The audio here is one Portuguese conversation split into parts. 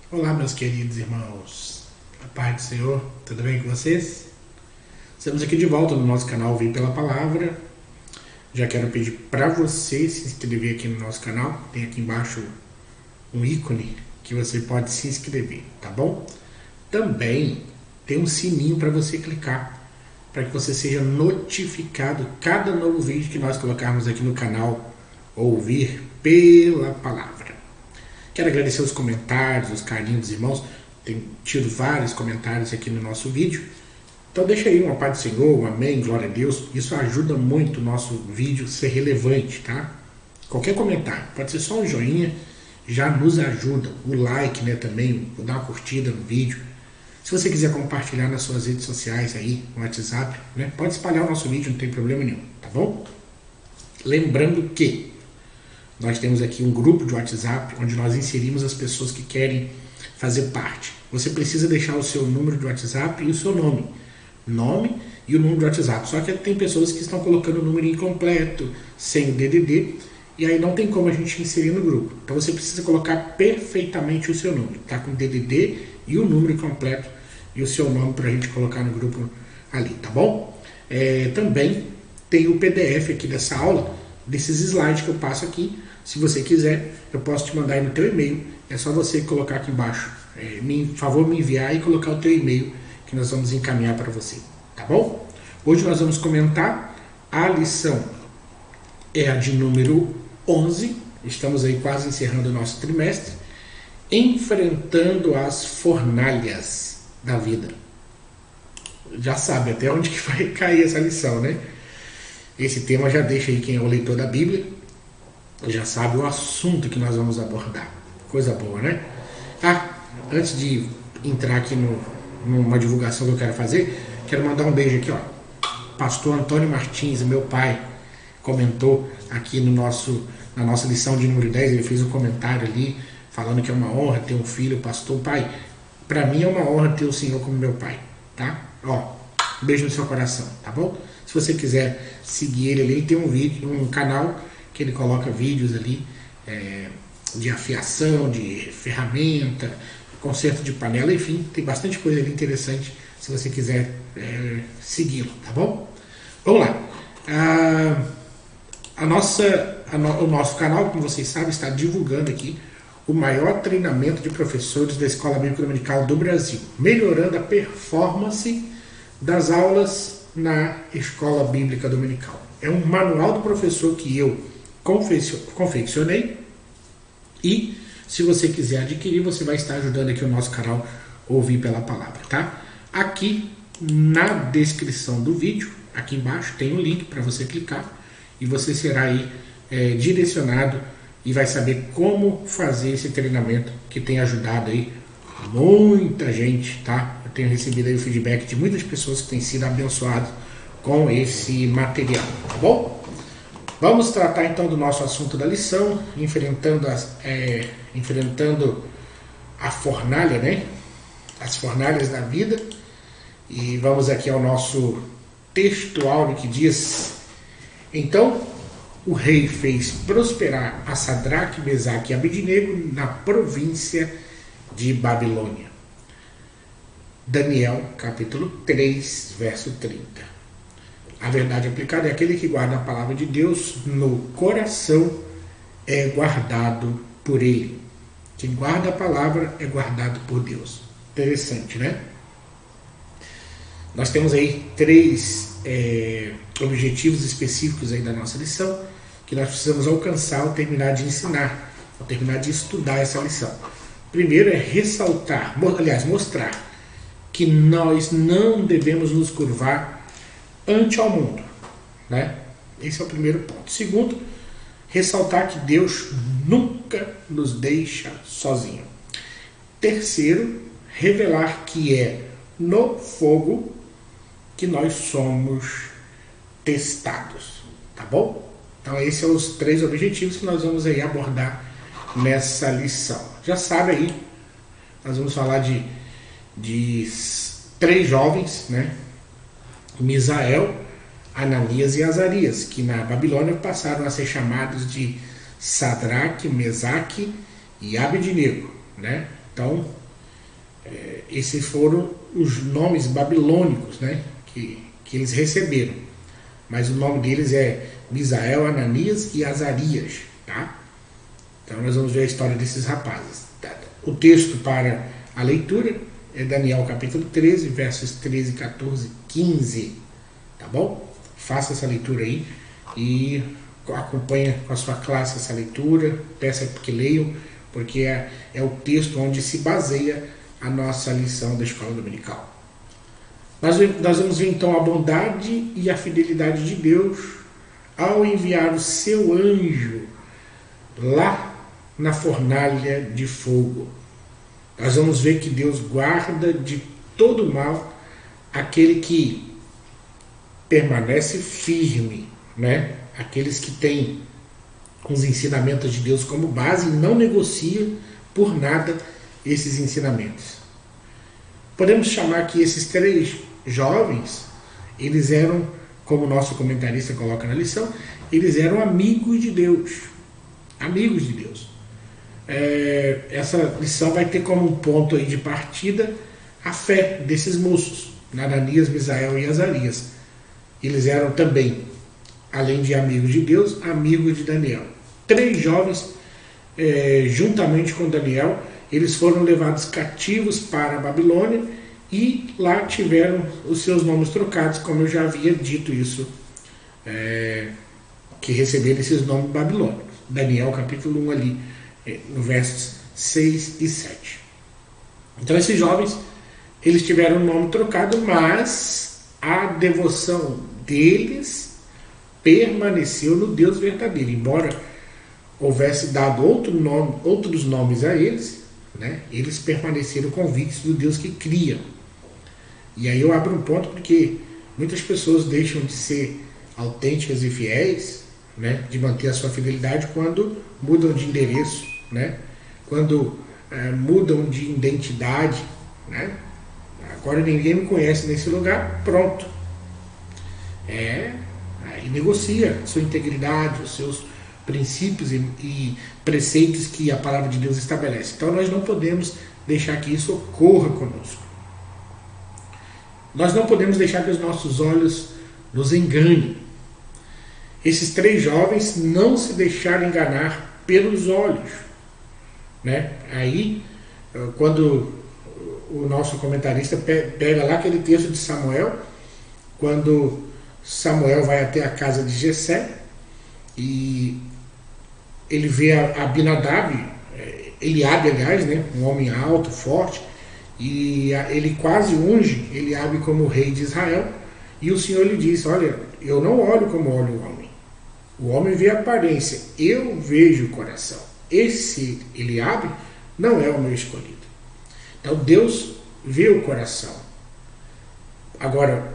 Olá, meus queridos irmãos. A paz do Senhor, tudo bem com vocês? Estamos aqui de volta no nosso canal Vim pela Palavra. Já quero pedir para você se inscrever aqui no nosso canal. Tem aqui embaixo um ícone que você pode se inscrever, tá bom? Também tem um sininho para você clicar, para que você seja notificado cada novo vídeo que nós colocarmos aqui no canal Ouvir pela Palavra. Quero agradecer os comentários, os carinhos dos irmãos. Tem tido vários comentários aqui no nosso vídeo. Então deixa aí uma paz do Senhor, um amém, glória a Deus. Isso ajuda muito o nosso vídeo ser relevante, tá? Qualquer comentário, pode ser só um joinha, já nos ajuda. O like, né, também, dar uma curtida no vídeo. Se você quiser compartilhar nas suas redes sociais aí, no WhatsApp, né, pode espalhar o nosso vídeo, não tem problema nenhum, tá bom? Lembrando que nós temos aqui um grupo de WhatsApp onde nós inserimos as pessoas que querem fazer parte. Você precisa deixar o seu número de WhatsApp e o seu nome e o número de WhatsApp. Só que tem pessoas que estão colocando o número incompleto, sem o DDD, e aí não tem como a gente inserir no grupo. Então você precisa colocar perfeitamente o seu número, tá? Com o DDD e o número completo e o seu nome para a gente colocar no grupo ali, tá bom? Também tem o PDF aqui dessa aula, desses slides que eu passo aqui. Se você quiser, eu posso te mandar aí no teu e-mail. É só você colocar aqui embaixo, por favor, me enviar e colocar o teu e-mail que nós vamos encaminhar para você, tá bom? Hoje nós vamos comentar a lição, é a de número 11. Estamos aí quase encerrando o nosso trimestre, enfrentando as fornalhas da vida. Já sabe até onde que vai cair essa lição, né? Esse tema já deixa aí quem é o leitor da Bíblia, já sabe o assunto que nós vamos abordar. Coisa boa, né? Antes de entrar aqui numa divulgação que eu quero fazer, quero mandar um beijo aqui, ó. Pastor Antônio Martins, meu pai, comentou aqui na nossa lição de número 10, ele fez um comentário ali, falando que é uma honra ter um filho, pastor. Pai, para mim é uma honra ter o Senhor como meu pai, tá? Ó, um beijo no seu coração, tá bom? Se você quiser seguir ele ali, tem um canal que ele coloca vídeos ali de afiação, de ferramenta, conserto de panela, enfim, tem bastante coisa ali interessante se você quiser segui-lo, tá bom? Vamos lá. O nosso canal, como vocês sabem, está divulgando aqui o maior treinamento de professores da Escola Bíblica Dominical do Brasil, melhorando a performance das aulas na Escola Bíblica Dominical. É um manual do professor que eu confeccionei, e se você quiser adquirir, você vai estar ajudando aqui o nosso canal Ouvir pela Palavra, tá? Aqui na descrição do vídeo, aqui embaixo, tem um link para você clicar e você será aí direcionado e vai saber como fazer esse treinamento que tem ajudado aí muita gente, tá? Eu tenho recebido aí o feedback de muitas pessoas que têm sido abençoadas com esse material, tá bom? Vamos tratar então do nosso assunto da lição, enfrentando a fornalha, né? As fornalhas da vida. E vamos aqui ao nosso texto áureo que diz: então o rei fez prosperar a Sadraque, Mesaque e Abednego na província de Babilônia. Daniel capítulo 3, verso 30. A verdade aplicada é aquele que guarda a palavra de Deus no coração, é guardado por ele. Quem guarda a palavra é guardado por Deus. Interessante, né? Nós temos aí três objetivos específicos aí da nossa lição que nós precisamos alcançar ao terminar de ensinar, ao terminar de estudar essa lição. Primeiro é ressaltar, mostrar que nós não devemos nos curvar ante ao mundo, né? Esse é o primeiro ponto. Segundo, ressaltar que Deus nunca nos deixa sozinho. Terceiro, revelar que é no fogo que nós somos testados, tá bom? Então esses são os três objetivos que nós vamos aí abordar nessa lição. Já sabe aí, nós vamos falar de três jovens, né? Misael, Ananias e Azarias, que na Babilônia passaram a ser chamados de Sadraque, Mesaque e Abednego, né? Então, esses foram os nomes babilônicos, né, que eles receberam. Mas o nome deles é Misael, Ananias e Azarias. Tá? Então nós vamos ver a história desses rapazes. O texto para a leitura é Daniel capítulo 13, versos 13, 14, 15. Tá bom? Faça essa leitura aí e acompanhe com a sua classe essa leitura. Peça que leiam, porque é o texto onde se baseia a nossa lição da escola dominical. Nós vamos ver então a bondade e a fidelidade de Deus ao enviar o seu anjo lá na fornalha de fogo. Nós vamos ver que Deus guarda de todo mal aquele que permanece firme, né? Aqueles que têm os ensinamentos de Deus como base e não negociam por nada esses ensinamentos. Podemos chamar que esses 3 jovens, eles eram, como o nosso comentarista coloca na lição, eles eram amigos de Deus. Amigos de Deus. Essa lição vai ter como um ponto aí de partida a fé desses moços, Ananias, Misael e Azarias. Eles eram também, além de amigos de Deus, amigos de Daniel. 3 jovens, juntamente com Daniel, eles foram levados cativos para a Babilônia e lá tiveram os seus nomes trocados, como eu já havia dito isso, que receberam esses nomes babilônicos. Daniel capítulo 1 ali, no versos 6 e 7. Então esses jovens, eles tiveram o nome trocado, mas a devoção deles permaneceu no Deus verdadeiro. Embora houvesse dado outros nomes a eles, né, eles permaneceram convictos do Deus que cria. E aí eu abro um ponto porque muitas pessoas deixam de ser autênticas e fiéis, né, de manter a sua fidelidade quando mudam de endereço, né, quando mudam de identidade, né. Agora ninguém me conhece nesse lugar, pronto. Aí negocia sua integridade, os seus princípios e preceitos que a palavra de Deus estabelece. Então nós não podemos deixar que isso ocorra conosco. Nós não podemos deixar que os nossos olhos nos enganem. Esses 3 jovens não se deixaram enganar pelos olhos, né? Aí, quando o nosso comentarista pega lá aquele texto de Samuel, quando Samuel vai até a casa de Jessé e ele vê Abinadab, Eliabe, aliás, né? Um homem alto, forte, e ele quase unge Eliabe como rei de Israel, e o Senhor lhe disse: olha, eu não olho como olha o homem vê a aparência, eu vejo o coração. Esse Eliabe não é o meu escolhido. Então Deus vê o coração. Agora,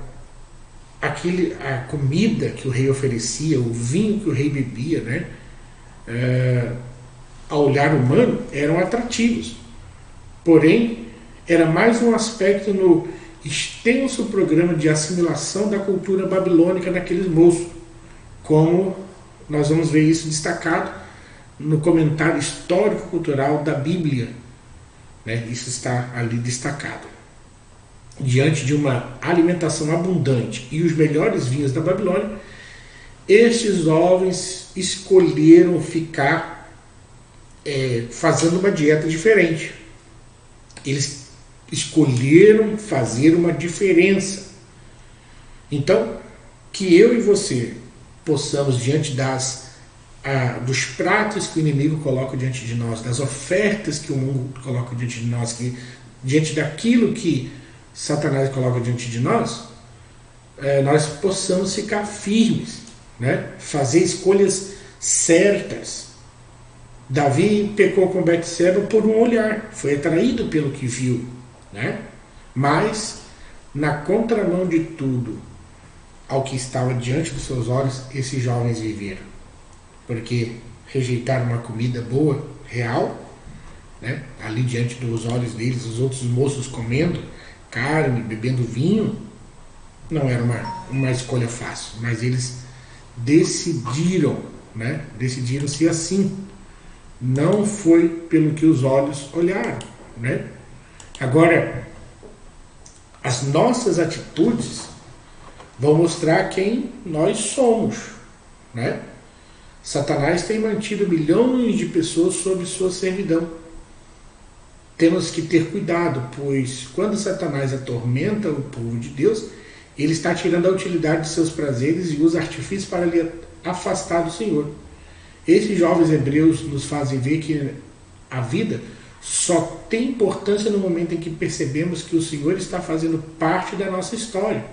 a comida que o rei oferecia, o vinho que o rei bebia, né, ao olhar humano, eram atrativos. Porém, era mais um aspecto no extenso programa de assimilação da cultura babilônica naqueles moços, como nós vamos ver isso destacado no comentário histórico-cultural da Bíblia, né? Isso está ali destacado. Diante de uma alimentação abundante e os melhores vinhos da Babilônia, estes jovens escolheram ficar fazendo uma dieta diferente. Eles escolheram fazer uma diferença. Então, que eu e você possamos, diante dos pratos que o inimigo coloca diante de nós, das ofertas que o mundo coloca diante de nós, diante daquilo que Satanás coloca diante de nós, nós possamos ficar firmes, né? Fazer escolhas certas. Davi pecou com Betseba por um olhar, foi atraído pelo que viu, né? Mas, na contramão de tudo, ao que estava diante dos seus olhos, esses jovens viveram. Porque rejeitaram uma comida boa, real, né? Ali diante dos olhos deles, os outros moços comendo carne, bebendo vinho, não era uma escolha fácil, mas eles decidiram, né? Decidiram ser assim. Não foi pelo que os olhos olharam, né? Agora, as nossas atitudes vão mostrar quem nós somos, né? Satanás tem mantido milhões de pessoas sob sua servidão. Temos que ter cuidado, pois quando Satanás atormenta o povo de Deus, ele está tirando a utilidade de seus prazeres e usa artifícios para lhe afastar do Senhor. Esses jovens hebreus nos fazem ver que a vida só tem importância no momento em que percebemos que o Senhor está fazendo parte da nossa história.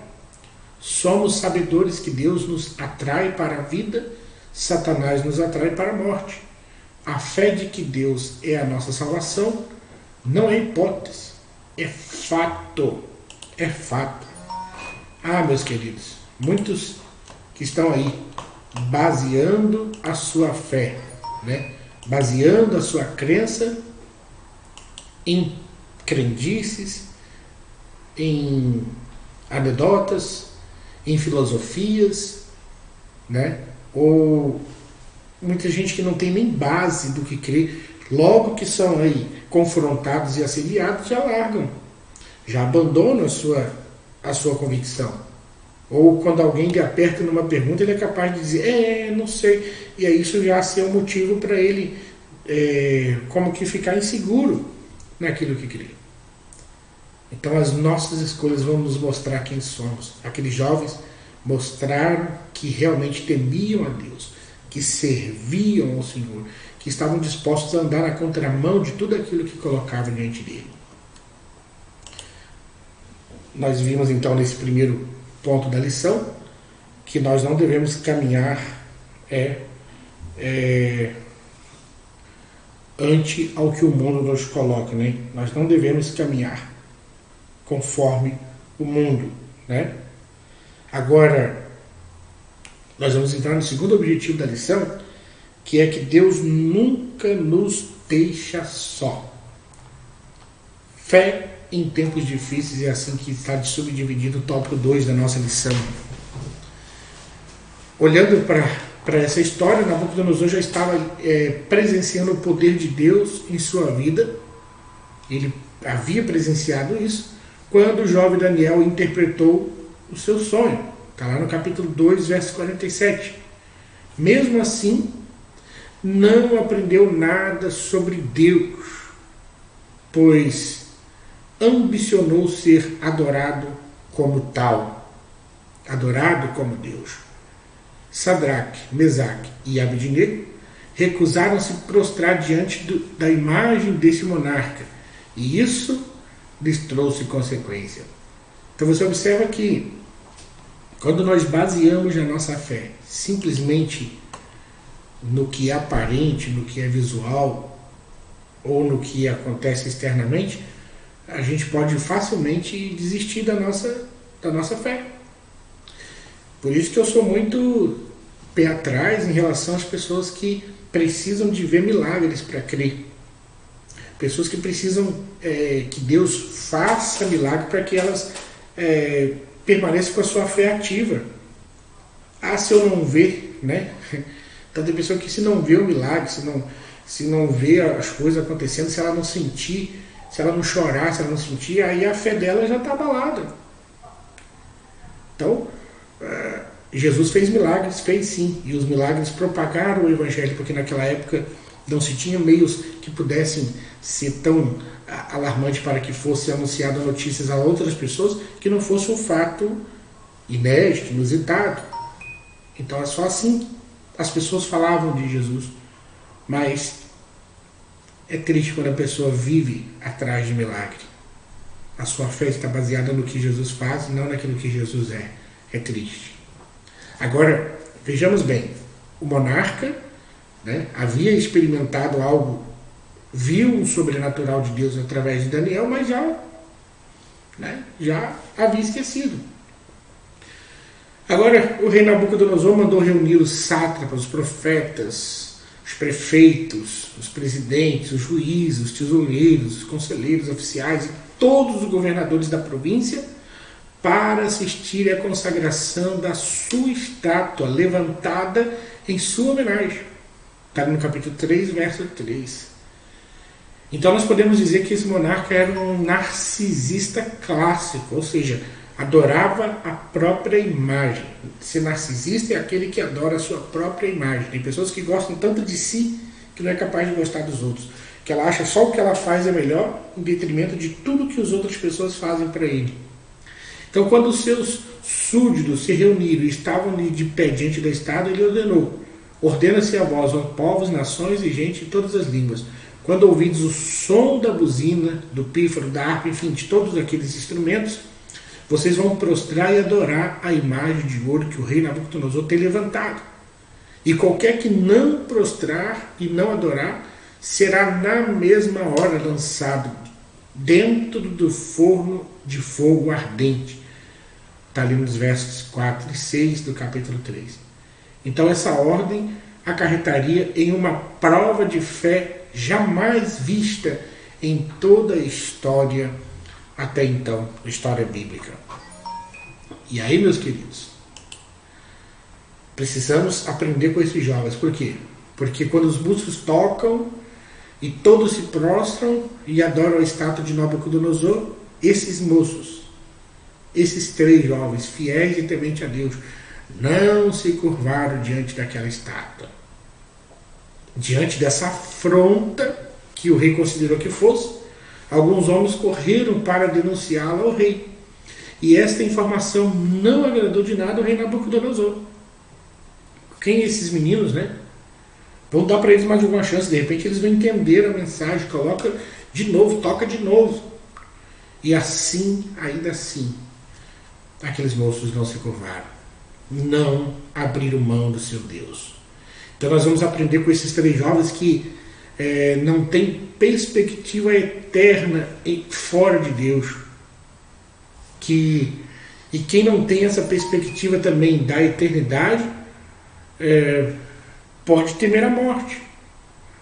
Somos sabedores que Deus nos atrai para a vida, Satanás nos atrai para a morte. A fé de que Deus é a nossa salvação não é hipótese, é fato. É fato. Ah, meus queridos, muitos que estão aí baseando a sua fé, né? Baseando a sua crença em crendices, em anedotas, em filosofias, né? Ou muita gente que não tem nem base do que crê, logo que são aí confrontados e assediados, já largam, já abandonam a sua convicção. Ou quando alguém lhe aperta numa pergunta, ele é capaz de dizer, não sei, e aí isso já ser um motivo para ele como que ficar inseguro naquilo que crê. Então as nossas escolhas vão nos mostrar quem somos. Aqueles jovens mostraram que realmente temiam a Deus, que serviam ao Senhor, que estavam dispostos a andar na contramão de tudo aquilo que colocava diante dele. Nós vimos então nesse primeiro ponto da lição que nós não devemos caminhar ante ao que o mundo nos coloca, né? Nós não devemos caminhar conforme o mundo, né? Agora, nós vamos entrar no segundo objetivo da lição, que é que Deus nunca nos deixa só. Fé em tempos difíceis, é assim que está subdividido o tópico 2 da nossa lição. Olhando para essa história, Nabucodonosor já estava presenciando o poder de Deus em sua vida. Ele havia presenciado isso quando o jovem Daniel interpretou o seu sonho. Está lá no capítulo 2, verso 47. Mesmo assim, não aprendeu nada sobre Deus, pois ambicionou ser adorado como tal, adorado como Deus. Sadraque, Mesaque e Abednego recusaram-se prostrar diante da imagem desse monarca, e isso lhes trouxe consequência. Então você observa que quando nós baseamos a nossa fé simplesmente no que é aparente, no que é visual, ou no que acontece externamente, a gente pode facilmente desistir da nossa fé. Por isso que eu sou muito pé atrás em relação às pessoas que precisam de ver milagres para crer. Pessoas que precisam que Deus faça milagre para que elas permaneçam com a sua fé ativa. Ah, se eu não ver, né? Então tem pessoa que se não vê o milagre, se não vê as coisas acontecendo, se ela não sentir, se ela não chorar, se ela não sentir, aí a fé dela já está abalada. Então, Jesus fez milagres, fez sim, e os milagres propagaram o Evangelho, porque naquela época não se tinha meios que pudessem ser tão alarmantes para que fosse anunciado notícias a outras pessoas que não fosse um fato inédito, inusitado. Então é só assim as pessoas falavam de Jesus. Mas é triste quando a pessoa vive atrás de milagre. A sua fé está baseada no que Jesus faz, não naquilo que Jesus é. É triste. Agora, vejamos bem. O monarca, né, havia experimentado algo, viu o sobrenatural de Deus através de Daniel, mas já havia esquecido. Agora, o rei Nabucodonosor mandou reunir os sátrapas, os profetas, os prefeitos, os presidentes, os juízes, os tesoureiros, os conselheiros oficiais e todos os governadores da província para assistir à consagração da sua estátua levantada em sua homenagem. Está no capítulo 3, verso 3. Então nós podemos dizer que esse monarca era um narcisista clássico, ou seja, adorava a própria imagem. Ser narcisista é aquele que adora a sua própria imagem. Tem pessoas que gostam tanto de si que não é capaz de gostar dos outros, que ela acha só o que ela faz é melhor, em detrimento de tudo que as outras pessoas fazem para ele. Então, quando os seus súditos se reuniram e estavam de pé diante do Estado, ele ordenou: ordena-se a vós, ó povos, nações e gente de todas as línguas, quando ouvides o som da buzina, do pífaro, da harpa, enfim, de todos aqueles instrumentos, vocês vão prostrar e adorar a imagem de ouro que o rei Nabucodonosor tem levantado. E qualquer que não prostrar e não adorar, será na mesma hora lançado dentro do forno de fogo ardente. Está ali nos versos 4 e 6 do capítulo 3. Então essa ordem acarretaria em uma prova de fé jamais vista em toda a história até então, história bíblica. E aí, meus queridos, precisamos aprender com esses jovens. Por quê? Porque quando os músicos tocam e todos se prostram e adoram a estátua de Nabucodonosor, esses moços, esses 3 jovens, fiéis e tementes a Deus, não se curvaram diante daquela estátua. Diante dessa afronta que o rei considerou que fosse, alguns homens correram para denunciá-la ao rei. E esta informação não agradou de nada ao rei Nabucodonosor. Quem esses meninos, né? Vamos dar para eles mais alguma chance, de repente eles vão entender a mensagem, coloca de novo, toca de novo. E assim, ainda assim, aqueles moços não se curvaram, não abriram mão do seu Deus. Então nós vamos aprender com esses 3 jovens que não têm perspectiva eterna fora de Deus. E quem não tem essa perspectiva também da eternidade, pode temer a morte.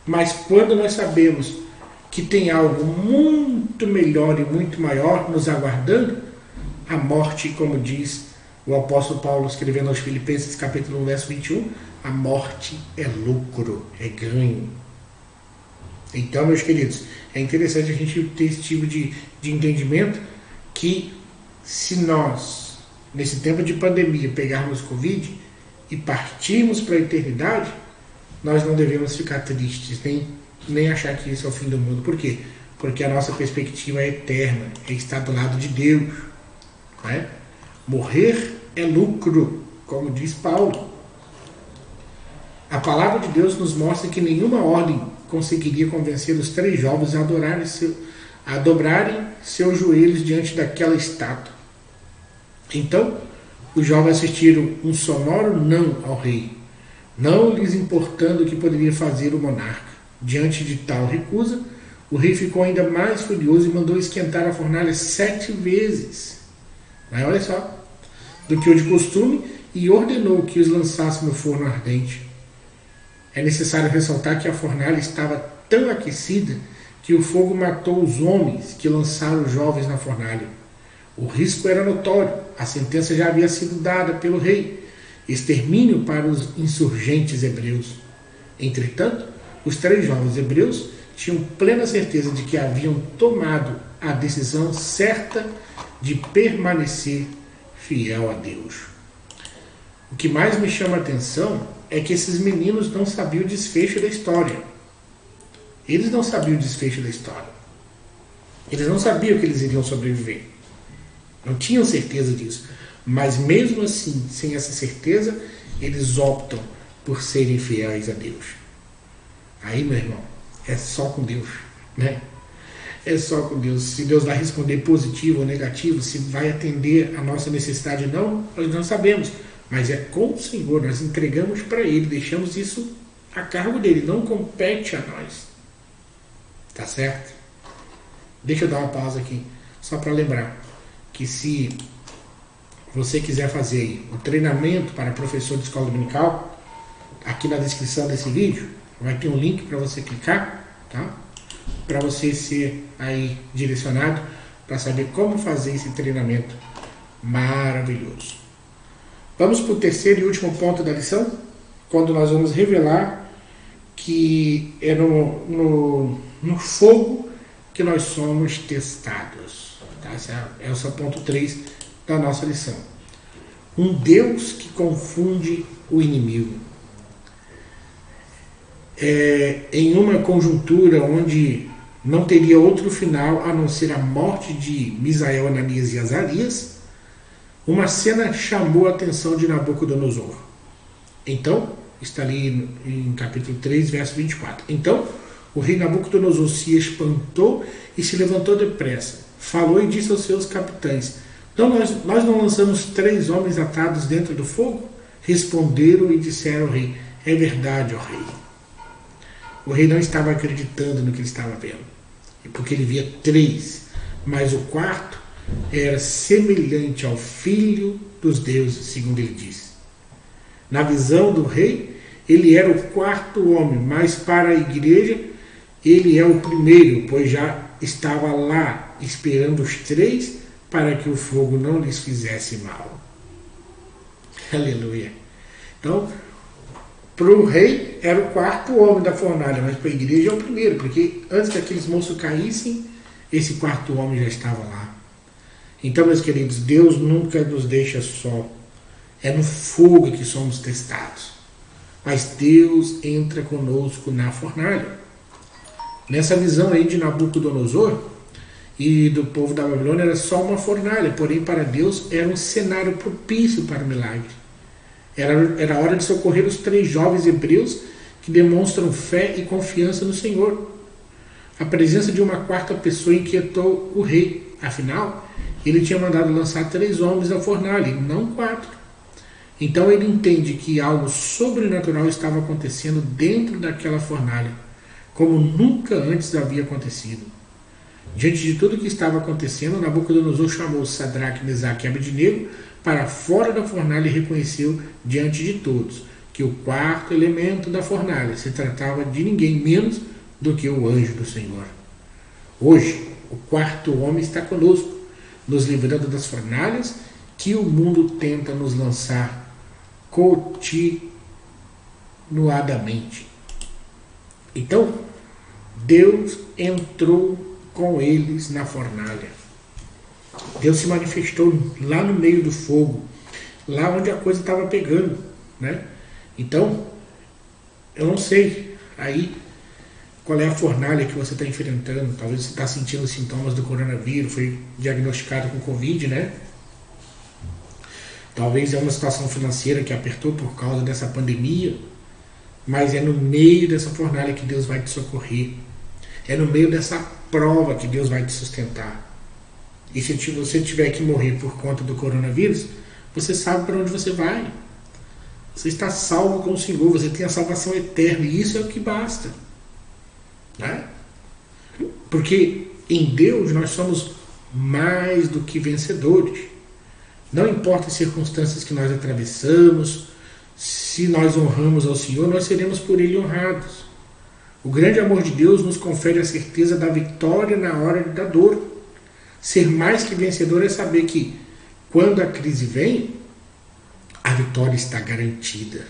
Mas quando nós sabemos que tem algo muito melhor e muito maior nos aguardando, a morte, como diz o apóstolo Paulo escrevendo aos Filipenses capítulo 1, verso 21, a morte é lucro, é ganho. Então, meus queridos, é interessante a gente ter esse tipo de entendimento, que se nós, nesse tempo de pandemia, pegarmos Covid e partirmos para a eternidade, nós não devemos ficar tristes, nem achar que isso é o fim do mundo. Por quê? Porque a nossa perspectiva é eterna, é estar do lado de Deus. Não é? Morrer é lucro, como diz Paulo. A palavra de Deus nos mostra que nenhuma ordem conseguiria convencer os 3 jovens a dobrarem seus joelhos diante daquela estátua. Então, os jovens assistiram um sonoro não ao rei, não lhes importando o que poderia fazer o monarca. Diante de tal recusa, o rei ficou ainda mais furioso e mandou esquentar a fornalha 7 vezes. Mas olha só, do que o de costume, e ordenou que os lançassem no forno ardente. É necessário ressaltar que a fornalha estava tão aquecida que o fogo matou os homens que lançaram os jovens na fornalha. O risco era notório, a sentença já havia sido dada pelo rei: extermínio para os insurgentes hebreus. Entretanto, os 3 jovens hebreus tinham plena certeza de que haviam tomado a decisão certa de permanecer fiel a Deus. O que mais me chama a atenção é que esses meninos não sabiam o desfecho da história. Eles não sabiam o desfecho da história. Eles não sabiam que eles iriam sobreviver. Não tinham certeza disso. Mas mesmo assim, sem essa certeza, eles optam por serem fiéis a Deus. Aí, meu irmão, é só com Deus, né? É só com Deus. Se Deus vai responder positivo ou negativo, se vai atender a nossa necessidade ou não, nós não sabemos. Mas é com o Senhor, nós entregamos para Ele, deixamos isso a cargo dele, não compete a nós. Tá certo? Deixa eu dar uma pausa aqui, só para lembrar que se você quiser fazer aí o treinamento para professor de escola dominical, aqui na descrição desse vídeo vai ter um link para você clicar, tá? Para você ser aí direcionado para saber como fazer esse treinamento maravilhoso. Vamos para o terceiro e último ponto da lição, quando nós vamos revelar que é no no fogo que nós somos testados. Tá? Esse é o ponto 3 da nossa lição. Um Deus que confunde o inimigo. Em uma conjuntura onde não teria outro final a não ser a morte de Misael, Ananias e Azarias, uma cena chamou a atenção de Nabucodonosor. Então, está ali em capítulo 3, verso 24. Então, o rei Nabucodonosor se espantou e se levantou depressa. Falou e disse aos seus capitães: então nós não lançamos 3 homens atados dentro do fogo? Responderam e disseram ao rei: é verdade, ó rei. O rei não estava acreditando no que ele estava vendo, porque ele via 3, mas o quarto era semelhante ao filho dos deuses, segundo ele disse. Na visão do rei, ele era o 4º homem, mas para a igreja, ele é o primeiro, pois já estava lá esperando os 3 para que o fogo não lhes fizesse mal. Aleluia. Então, para o rei era o 4º homem da fornalha, mas para a igreja é o primeiro, porque antes que aqueles moços caíssem, esse 4º homem já estava lá. Então, meus queridos, Deus nunca nos deixa só. É no fogo que somos testados. Mas Deus entra conosco na fornalha. Nessa visão aí de Nabucodonosor e do povo da Babilônia era só uma fornalha, porém para Deus era um cenário propício para o milagre. Era hora de socorrer os 3 jovens hebreus que demonstram fé e confiança no Senhor. A presença de uma 4ª pessoa inquietou o rei. Afinal, ele tinha mandado lançar 3 homens da fornalha, não 4. Então ele entende que algo sobrenatural estava acontecendo dentro daquela fornalha, como nunca antes havia acontecido. Diante de tudo o que estava acontecendo, Nabucodonosor chamou Sadraque, Mesaque e Abednego para fora da fornalha e reconheceu diante de todos que o 4º elemento da fornalha se tratava de ninguém menos do que o anjo do Senhor. Hoje, o 4º homem está conosco, nos livrando das fornalhas que o mundo tenta nos lançar continuadamente. Então, Deus entrou com eles na fornalha. Deus se manifestou lá no meio do fogo, lá onde a coisa estava pegando, né? Então, eu não sei aí qual é a fornalha que você está enfrentando. Talvez você está sentindo os sintomas do coronavírus, foi diagnosticado com Covid, né? Talvez é uma situação financeira que apertou por causa dessa pandemia, mas é no meio dessa fornalha que Deus vai te socorrer. É no meio dessa prova que Deus vai te sustentar. E se você tiver que morrer por conta do coronavírus, você sabe para onde você vai. Você está salvo com o Senhor, você tem a salvação eterna, e isso é o que basta. Né? Porque em Deus nós somos mais do que vencedores. Não importa as circunstâncias que nós atravessamos, se nós honramos ao Senhor, nós seremos por Ele honrados. O grande amor de Deus nos confere a certeza da vitória na hora da dor. Ser mais que vencedor é saber que, quando a crise vem, a vitória está garantida.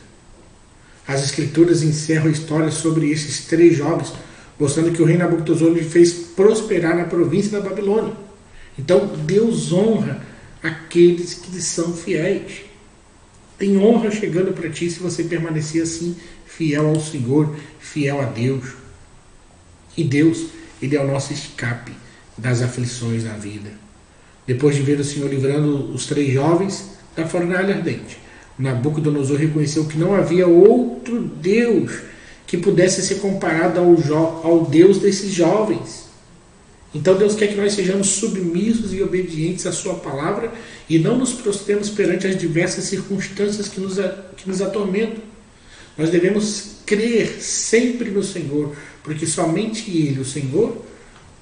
As Escrituras encerram a história sobre esses 3 jovens, mostrando que o rei Nabucodonosor lhe fez prosperar na província da Babilônia. Então, Deus honra aqueles que lhe são fiéis. Tem honra chegando para ti se você permanecer assim, fiel ao Senhor, fiel a Deus. E Deus, Ele é o nosso escape das aflições da vida. Depois de ver o Senhor livrando os 3 jovens da fornalha ardente, Nabucodonosor reconheceu que não havia outro Deus que pudesse ser comparado ao Deus desses jovens. Então Deus quer que nós sejamos submissos e obedientes à sua palavra e não nos prostremos perante as diversas circunstâncias que nos atormentam. Nós devemos crer sempre no Senhor, porque somente Ele, o Senhor,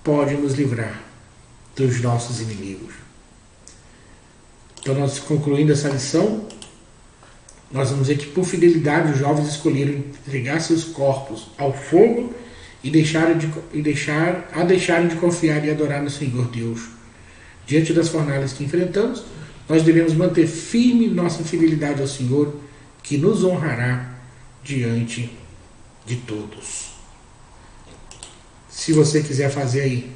pode nos livrar dos nossos inimigos. Então, nós concluindo essa lição, nós vamos ver que por fidelidade os jovens escolheram entregar seus corpos ao fogo e deixarem de confiar e adorar no Senhor Deus. Diante das fornalhas que enfrentamos, nós devemos manter firme nossa fidelidade ao Senhor, que nos honrará diante de todos. Se você quiser fazer aí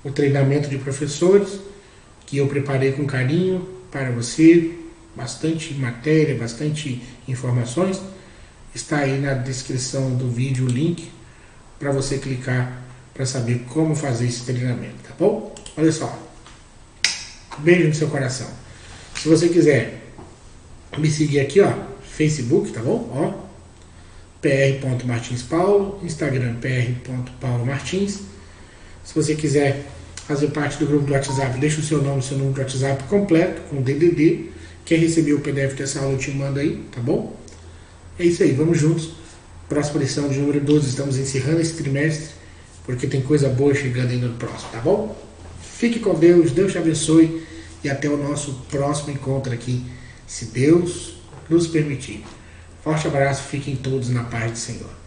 o treinamento de professores, que eu preparei com carinho para você, bastante matéria, bastante informações, está aí na descrição do vídeo o link para você clicar para saber como fazer esse treinamento, tá bom? Olha só, beijo no seu coração. Se você quiser me seguir aqui, ó, Facebook, tá bom? Ó, pr.martinspaulo, Instagram pr.paulomartins. Se você quiser fazer parte do grupo do WhatsApp, deixa o seu nome, seu número de WhatsApp completo, com DDD. Quer receber o PDF dessa aula, eu te mando aí, tá bom? É isso aí, vamos juntos. Próxima lição de número 12, estamos encerrando esse trimestre, porque tem coisa boa chegando ainda no próximo, tá bom? Fique com Deus, Deus te abençoe e até o nosso próximo encontro aqui, se Deus nos permitir. Forte abraço, fiquem todos na paz do Senhor.